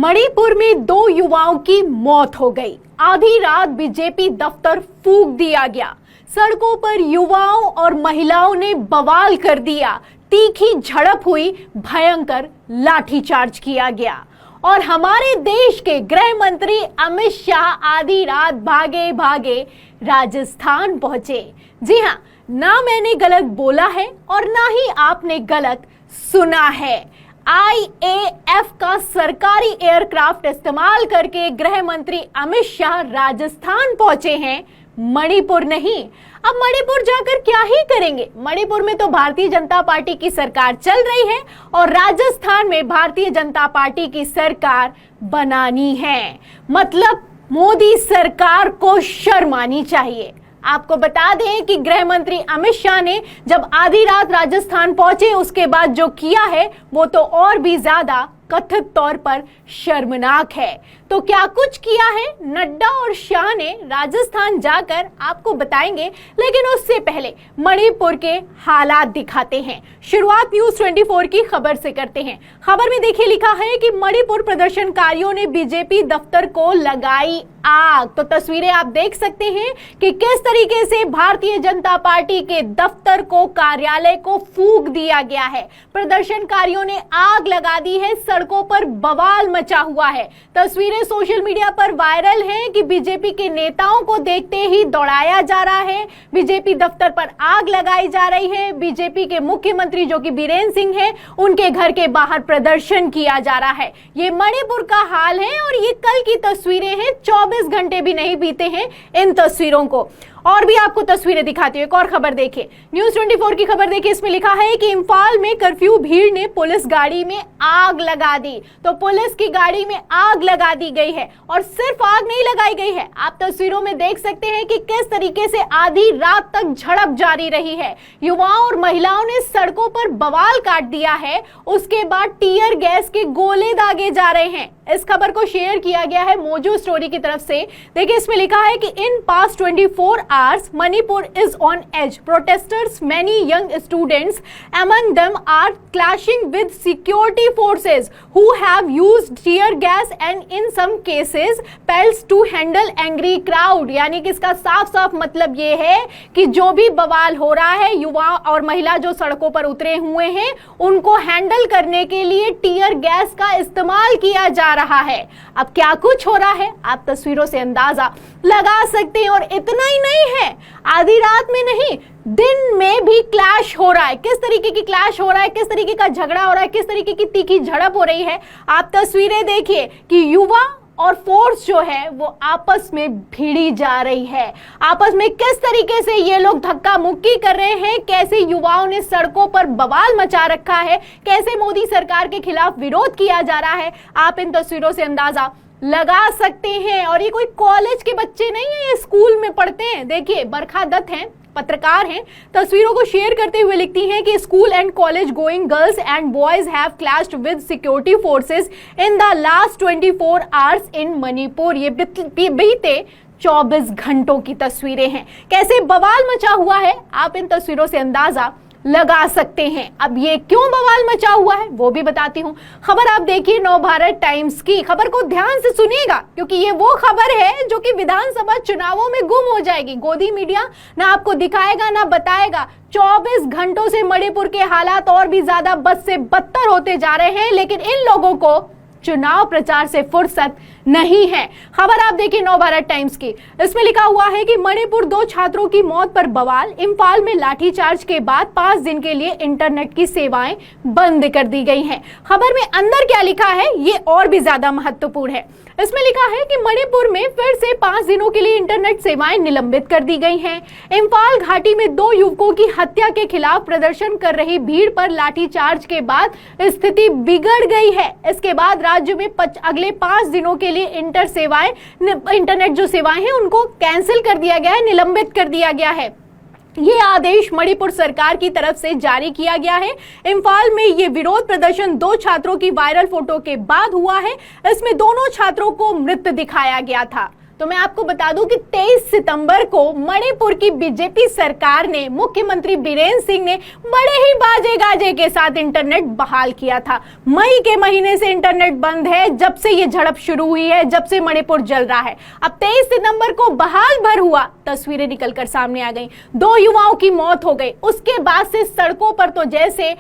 मणिपुर में 2 युवाओं की मौत हो गई। आधी रात बीजेपी दफ्तर फूंक दिया गया। सड़कों पर युवाओं और महिलाओं ने बवाल कर दिया। तीखी झड़प हुई, भयंकर लाठीचार्ज किया गया और हमारे देश के गृह मंत्री अमित शाह आधी रात भागे भागे राजस्थान पहुंचे। जी हां, ना मैंने गलत बोला है और ना ही आपने गलत सुना है। IAF का सरकारी एयरक्राफ्ट इस्तेमाल करके गृह मंत्री अमित शाह राजस्थान पहुंचे हैं, मणिपुर नहीं। अब मणिपुर जाकर क्या ही करेंगे? मणिपुर में तो भारतीय जनता पार्टी की सरकार चल रही है और राजस्थान में भारतीय जनता पार्टी की सरकार बनानी है। मतलब मोदी सरकार को शर्म आनी चाहिए। आपको बता दें कि गृह मंत्री अमित शाह ने जब आधी रात राजस्थान पहुंचे, उसके बाद जो किया है वो तो और भी ज्यादा कथित तौर पर शर्मनाक है। तो क्या कुछ किया है नड्डा और शाह ने राजस्थान जाकर, आपको बताएंगे। लेकिन उससे पहले मणिपुर के हालात दिखाते हैं। शुरुआत न्यूज 24 की खबर से करते हैं। खबर में देखिए लिखा है कि मणिपुर प्रदर्शनकारियों ने बीजेपी दफ्तर को लगाई आग। तो तस्वीरें आप देख सकते हैं कि किस तरीके से भारतीय जनता पार्टी के दफ्तर को, कार्यालय को फूंक दिया गया है। प्रदर्शनकारियों ने आग लगा दी है, सड़कों पर बवाल मचा हुआ है। तस्वीरें सोशल मीडिया पर वायरल हैं कि बीजेपी के नेताओं को देखते ही दौड़ाया जा रहा है, बीजेपी दफ्तर पर आग लगाई जा रही है। बीजेपी के मुख्यमंत्री जो कि बीरेन सिंह हैं, उनके घर के बाहर प्रदर्शन किया जा रहा है। ये मणिपुर का हाल है और ये कल की तस्वीरें हैं। 24 घंटे भी नहीं बीते हैं इन तस्वीरों को। और भी आपको तस्वीरें दिखाती हूं। एक और खबर देखिए, न्यूज 24 की खबर देखिए। इसमें लिखा है कि इंफाल में कर्फ्यू भीड़ ने पुलिस गाड़ी में आग लगा दी। तो पुलिस की गाड़ी में आग लगा दी गई है और सिर्फ आग नहीं लगाई गई है। आप तस्वीरों में देख सकते हैं कि किस तरीके से आधी रात तक झड़प जारी रही है। युवाओं और महिलाओं ने सड़कों पर बवाल काट दिया है। उसके बाद टीयर गैस के गोले दागे जा रहे हैं। इस खबर को शेयर किया गया है मोजो स्टोरी की तरफ से। देखिए इसमें लिखा है कि in past 24 hours Manipur is on edge. Protesters, many young students among them, are clashing with security forces who have used tear gas and in some cases pelts to handle angry crowd. यानी कि इसका साफ साफ मतलब ये है कि जो भी बवाल हो रहा है, युवा और महिला जो सड़कों पर उतरे हुए हैं, उनको हैंडल करने के लिए टीयर गैस का इस्तेमाल किया जा रहा है। अब क्या कुछ हो रहा है आप तस्वीरों से अंदाजा लगा सकते हैं। और इतना ही नहीं है, आधी रात में नहीं, दिन में भी क्लैश हो रहा है। किस तरीके की क्लैश हो रहा है, किस तरीके का झगड़ा हो रहा है, किस तरीके की तीखी झड़प हो रही है। आप तस्वीरें देखिए कि युवा और फोर्स जो है वो आपस में भिड़ी जा रही है। आपस में किस तरीके से ये लोग धक्का मुक्की कर रहे हैं, कैसे युवाओं ने सड़कों पर बवाल मचा रखा है, कैसे मोदी सरकार के खिलाफ विरोध किया जा रहा है, आप इन तस्वीरों से अंदाजा लगा सकते हैं। और ये कोई कॉलेज के बच्चे नहीं है, ये स्कूल में पढ़ते हैं। देखिए बरखा दत्त हैं, पत्रकार हैं, तस्वीरों को शेयर करते हुए लिखती हैं कि school and college going girls and boys have clashed with security forces in the last 24 hours इन मणिपुर। ये बीते 24 घंटों की तस्वीरें हैं। कैसे बवाल मचा हुआ है आप इन तस्वीरों से अंदाजा लगा सकते हैं। अब ये क्यों बवाल मचा हुआ है वो भी बताती हूं। खबर आप देखिए नवभारत टाइम्स की। खबर को ध्यान से सुनिएगा क्योंकि ये वो खबर है जो कि विधानसभा चुनावों में गुम हो जाएगी। गोदी मीडिया ना आपको दिखाएगा ना बताएगा। 24 घंटों से मणिपुर के हालात और भी ज्यादा बद से बदतर होते जा रहे हैं, लेकिन इन लोगों को चुनाव प्रचार से फुर्सत नहीं है। खबर आप देखिए नवभारत टाइम्स की। इसमें लिखा हुआ है कि मणिपुर 2 छात्रों की मौत पर बवाल। इंफाल में लाठीचार्ज के बाद 5 दिन के लिए इंटरनेट की सेवाएं बंद कर दी गई हैं। खबर में अंदर क्या लिखा है ये और भी ज्यादा महत्वपूर्ण है। इसमें लिखा है कि मणिपुर में फिर से 5 दिनों के लिए इंटरनेट सेवाएं निलंबित कर दी गई हैं। इंफाल घाटी में 2 युवकों की हत्या के खिलाफ प्रदर्शन कर रही भीड़ पर लाठीचार्ज के बाद स्थिति बिगड़ गई है। इसके बाद राज्य में अगले 5 दिनों के लिए इंटरनेट जो सेवाएं हैं उनको कैंसिल कर दिया गया है, निलंबित कर दिया गया है। ये आदेश मणिपुर सरकार की तरफ से जारी किया गया है। इंफाल में ये विरोध प्रदर्शन 2 छात्रों की वायरल फोटो के बाद हुआ है। इसमें दोनों छात्रों को मृत दिखाया गया था। तो मैं आपको बता दूं कि 23 सितंबर को मणिपुर की बीजेपी सरकार ने, मुख्यमंत्री बीरेन सिंह ने बड़े ही बाजे गाजे के साथ इंटरनेट बहाल किया था। मई के महीने से इंटरनेट बंद है, जब से ये झड़प शुरू हुई है, जब से मणिपुर जल रहा है। अब 23 सितंबर को बहाल भर हुआ, तस्वीरें निकलकर सामने आ गई, 2 युवाओं की मौत हो गई। उसके बाद से सड़कों पर तो जैसे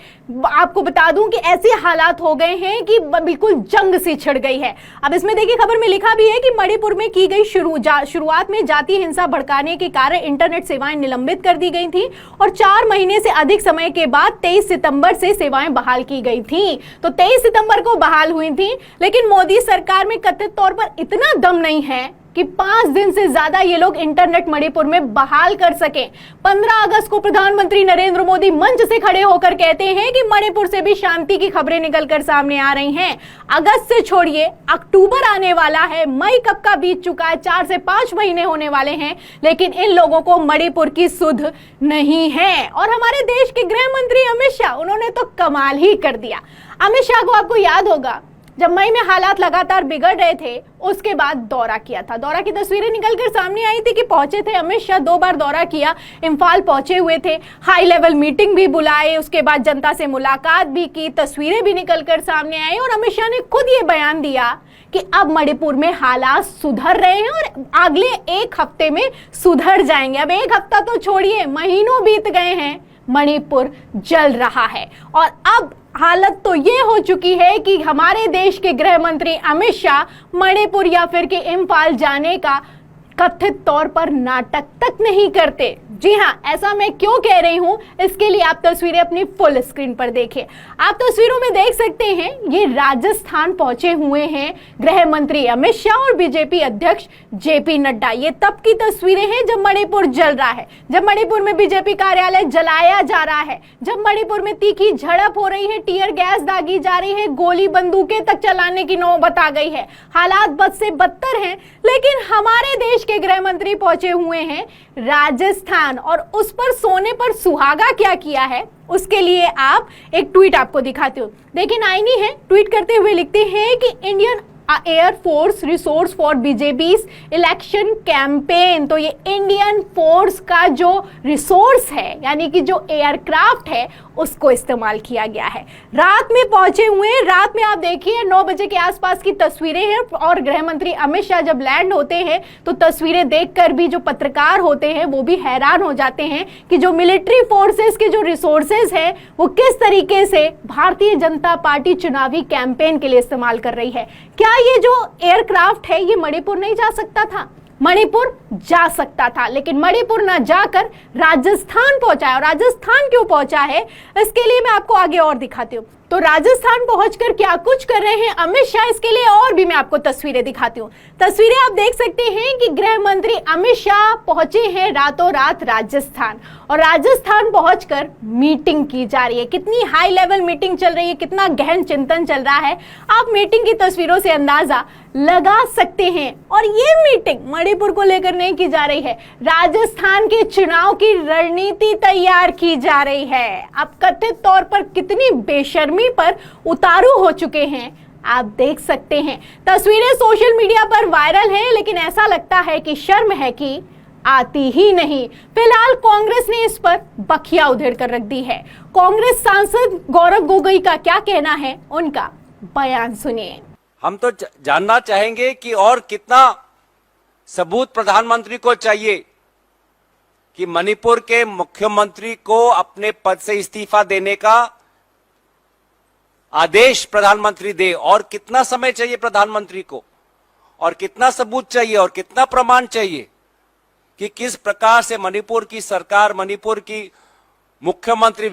आपको बता दूं कि ऐसे हालात हो गए हैं कि बिल्कुल जंग सी छिड़ गई है। अब इसमें देखिए खबर में लिखा भी है कि मणिपुर में की गई शुरुआत में जातीय हिंसा भड़काने के कारण इंटरनेट सेवाएं निलंबित कर दी गई थी और 4 महीने से अधिक समय के बाद 23 सितंबर से सेवाएं बहाल की गई थी। तो 23 सितंबर को बहाल हुई थी, लेकिन मोदी सरकार में कथित तौर पर इतना दम नहीं है कि 5 दिन से ज्यादा ये लोग इंटरनेट मणिपुर में बहाल कर सके। 15 अगस्त को प्रधानमंत्री नरेंद्र मोदी मंच से खड़े होकर कहते हैं कि मणिपुर से भी शांति की खबरें निकलकर सामने आ रही हैं। अगस्त से छोड़िए, अक्टूबर आने वाला है, मई कब का बीत चुका है, 4 से 5 महीने होने वाले हैं, लेकिन इन लोगों को मणिपुर की सुध नहीं है। और हमारे देश के गृह मंत्री अमित शाह, उन्होंने तो कमाल ही कर दिया। अमित शाह को आपको याद होगा, जब मई में हालात लगातार बिगड़ रहे थे, उसके बाद दौरा किया था। दौरा की तस्वीरें निकलकर सामने आई थी कि पहुंचे थे अमित शाह, 2 बार दौरा किया, इम्फाल पहुंचे हुए थे, हाई लेवल मीटिंग भी बुलाए, उसके बाद जनता से मुलाकात भी की, तस्वीरें भी निकलकर सामने आई और अमित शाह ने खुद ये बयान दिया कि अब मणिपुर में हालात सुधर रहे हैं और अगले 1 हफ्ते में सुधर जाएंगे। अब 1 हफ्ता तो छोड़िए, महीनों बीत गए हैं, मणिपुर जल रहा है। और अब हालत तो ये हो चुकी है कि हमारे देश के गृह मंत्री अमित शाह मणिपुर या फिर के इम्फाल जाने का कथित तौर पर नाटक तक नहीं करते। जी हाँ, ऐसा मैं क्यों कह रही हूं, इसके लिए आप तस्वीरें अपनी फुल स्क्रीन पर देखिए। आप तस्वीरों में देख सकते हैं, ये राजस्थान पहुंचे हुए हैं गृह मंत्री अमित शाह और बीजेपी अध्यक्ष जेपी नड्डा। ये तब की तस्वीरें हैं जब मणिपुर जल रहा है, जब मणिपुर में बीजेपी कार्यालय जलाया जा रहा है, जब मणिपुर में तीखी झड़प हो रही है, टीयर गैस दागी जा रही है, गोली बंदूकें तक चलाने की नौबत आ गई है। हालात बद से बदतर हैं, लेकिन हमारे देश के गृह मंत्री पहुंचे हुए हैं राजस्थान और उस पर सोने पर सुहागा क्या किया है, उसके लिए आप एक ट्वीट आपको दिखाती हूँ। देखिए, नाइनी है, ट्वीट करते हुए लिखते हैं कि Indian air force resource for BJP's election campaign. तो ये इंडियन फोर्स का जो रिसोर्स है, यानी कि जो एयरक्राफ्ट है, उसको इस्तेमाल किया गया है। रात में पहुंचे हुए हैं, रात में आप देखिए 9 बजे के आसपास की तस्वीरें हैं और गृह मंत्री अमित शाह जब लैंड होते हैं तो तस्वीरें देखकर भी जो पत्रकार होते हैं वो भी हैरान हो जाते हैं कि जो मिलिट्री फोर्सेस के जो रिसोर्सेज हैं वो किस तरीके से भारतीय जनता पार्टी चुनावी कैंपेन के लिए इस्तेमाल कर रही है। क्या ये जो एयरक्राफ्ट है ये मणिपुर नहीं जा सकता था? मणिपुर जा सकता था, लेकिन मणिपुर ना जाकर राजस्थान पहुंचा है। और राजस्थान क्यों पहुंचा है, इसके लिए मैं आपको आगे और दिखाती हूँ। तो राजस्थान पहुंचकर क्या कुछ कर रहे हैं अमित शाह, इसके लिए और भी मैं आपको तस्वीरें दिखाती हूँ। तस्वीरें आप देख सकते हैं कि गृह मंत्री अमित शाह पहुंचे हैं रातों रात राजस्थान, और राजस्थान पहुंचकर मीटिंग की जा रही है। कितनी हाई लेवल मीटिंग चल रही है, कितना गहन चिंतन चल रहा है, आप मीटिंग की तस्वीरों से अंदाजा लगा सकते हैं। और ये मीटिंग मणिपुर को लेकर नहीं की जा रही है, राजस्थान के चुनाव की रणनीति तैयार की जा रही है। अब कथित तौर पर कितनी बेशर्मी पर उतारू हो चुके हैं आप देख सकते हैं। तस्वीरें सोशल मीडिया पर वायरल हैं, लेकिन ऐसा लगता है कि शर्म है कि आती ही नहीं। फिलहाल कांग्रेस ने इस पर बखिया उधेड़ कर रख दी है। कांग्रेस सांसद गौरव गोगोई का क्या कहना है, उनका बयान सुनिए। हम तो जानना चाहेंगे कि और कितना सबूत प्रधानमंत्री को चाहिए कि मणिपुर के मुख्यमंत्री को अपने पद से इस्तीफा देने का आदेश प्रधानमंत्री दे, और कितना समय चाहिए प्रधानमंत्री को, और कितना सबूत चाहिए और कितना प्रमाण चाहिए कि किस प्रकार से मणिपुर की सरकार, मणिपुर की मुख्यमंत्री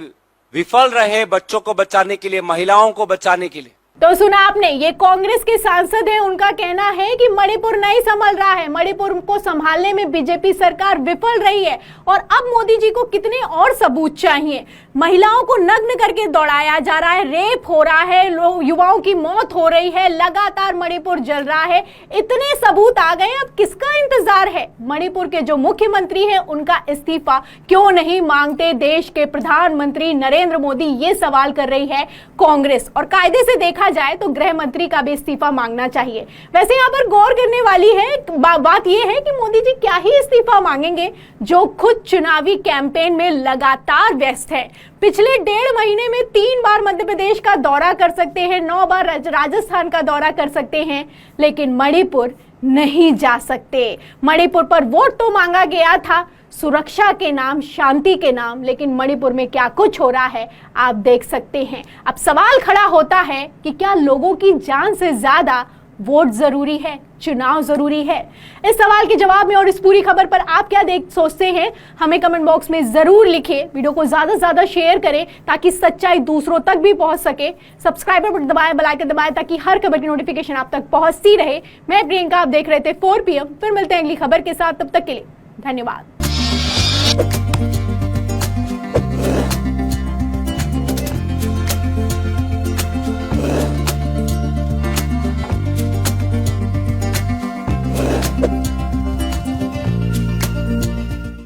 विफल रहे बच्चों को बचाने के लिए, महिलाओं को बचाने के लिए। तो सुना आपने, ये कांग्रेस के सांसद हैं, उनका कहना है कि मणिपुर नहीं संभल रहा है, मणिपुर को संभालने में बीजेपी सरकार विफल रही है और अब मोदी जी को कितने और सबूत चाहिए। महिलाओं को नग्न करके दौड़ाया जा रहा है, रेप हो रहा है, युवाओं की मौत हो रही है, लगातार मणिपुर जल रहा है, इतने सबूत आ गए, अब किसका इंतजार है? मणिपुर के जो मुख्यमंत्री हैं उनका इस्तीफा क्यों नहीं मांगते देश के प्रधानमंत्री नरेंद्र मोदी, ये सवाल कर रही है कांग्रेस। और कायदे से देखा देखा जाए तो गृह मंत्री का भी इस्तीफा मांगना चाहिए। वैसे यहाँ पर गौर करने वाली है बात यह है कि मोदी जी क्या ही इस्तीफा मांगेंगे, जो खुद चुनावी कैंपेन में लगातार व्यस्त है। पिछले 1.5 महीने में 3 बार मध्य प्रदेश का दौरा कर सकते हैं, 9 बार राजस्थान का दौरा कर सकते हैं, लेकिन मणिपुर नहीं जा सकते। मणिपुर पर वोट तो मांगा गया था सुरक्षा के नाम, शांति के नाम, लेकिन मणिपुर में क्या कुछ हो रहा है आप देख सकते हैं। अब सवाल खड़ा होता है कि क्या लोगों की जान से ज्यादा वोट जरूरी है, चुनाव जरूरी है? इस सवाल के जवाब में और इस पूरी खबर पर आप क्या सोचते हैं, हमें कमेंट बॉक्स में जरूर लिखें। वीडियो को ज्यादा से ज्यादा शेयर करें ताकि सच्चाई दूसरों तक भी पहुंच सके। सब्सक्राइबर बटन दबाएं, बेल आइकन दबाएं ताकि हर खबर की नोटिफिकेशन आप तक पहुंचती रहे। मैं प्रियंका, आप देख रहे थे 4 PM। फिर मिलते हैं अगली खबर के साथ, तब तक के लिए धन्यवाद।